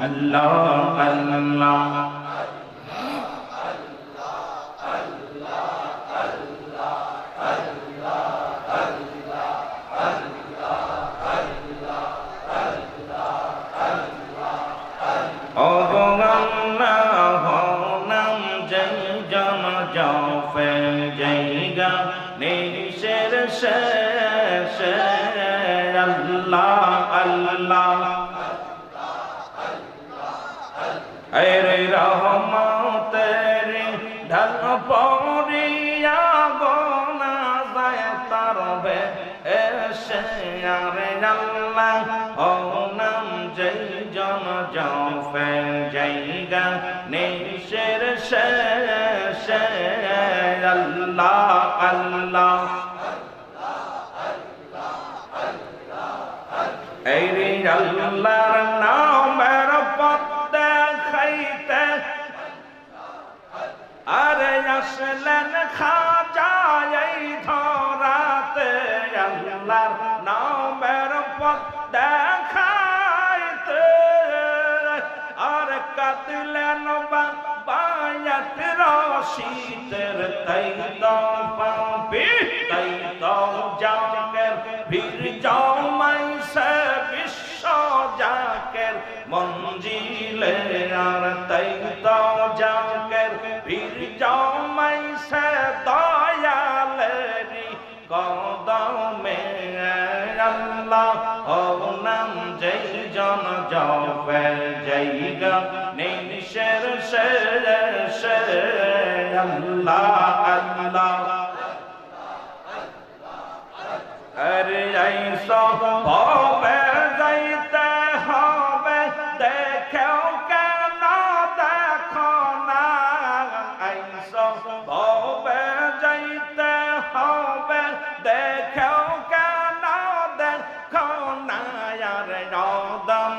আল্লাহ আল্লাহ আল্লাহ আল্লাহ আরে রহমতের ঢল পড়িয়া গোনা যায় তার বে এসে আরে আল্লাহ ও নাম যেই জন জফে জায়গা নিশের শেষে আল্লাহ আল্লাহ এই আল্লাহর নামের পথ দেখাইতে আরে আসলেন খাজা এই ধরাতে আল্লাহর নামের পথ দেখাইতে আর কাঁদলেন বায়াত রশিদের তাই তো পাবে তাই তো জাগের বীর জমাইছে বিশ্ব জাকের মঞ্জিলে আর তাই তো জাকের বীর জমাইছে দয়ালেরি কদমে আল্লাহ ও নাম যেই জন জপে জায়গা নিশের শেষে আল্লাহ আল্লাহ আরে আইসো হবে যাইতে হবে দেখেও কেন দেখো না আইসো হবে যাইতে হবে দেখেও কেন দেখো না আর অদম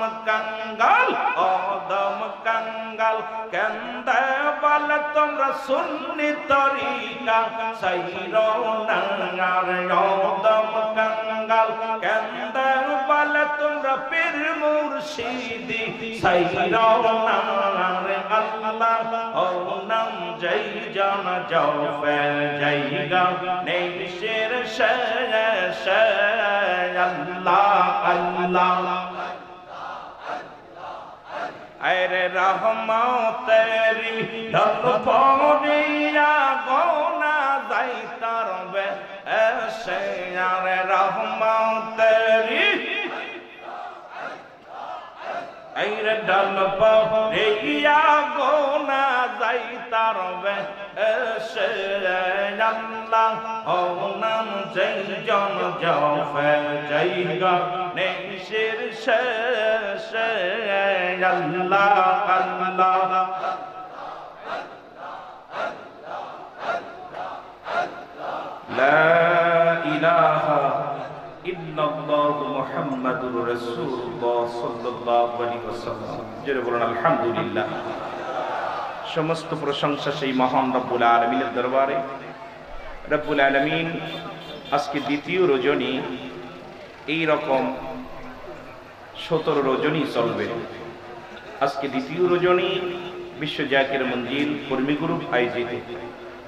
কাঙ্গাল কেন্দে বলে তোমরা সুন্নি তরিকা সাইরো না আর অদম কাঙ্গাল কেন্দে বলে তোমরা পীর মুর্শিদি সাইরো না আর আল্লাহ ও নাম যেই জন জপে জায়গা নিশের শেষে আল্লাহ আল্লাহ আরে রহমতেরি ঢল পড়িয়া গোনা যাই তার বে এসে আরে রহমতেরি আরে ঢল পড়িয়া গোনা যাই তার বে এসে আল্লাহ ও নাম যেই জন জপে জায়গা নিশের শেষে আল্লাহ আল্লাহ লা ইলাহা ইল্লাল্লাহু মুহাম্মাদুর রাসূলুল্লাহ সাল্লাল্লাহু আলাইহি ওয়াসাল্লাম জোরে বলুন আলহামদুলিল্লাহ। সমস্ত প্রশংসা সেই মহান রব্বুল আলামিনের দরবারে। রব্বুল আলামিন আজকে দ্বিতীয় রজনী, এই রকম 17 রজনী চলবে। আজকে দ্বিতীয় রজনী বিশ্ব জাকির মঞ্জিল কর্মী গ্রুপ আয়োজিত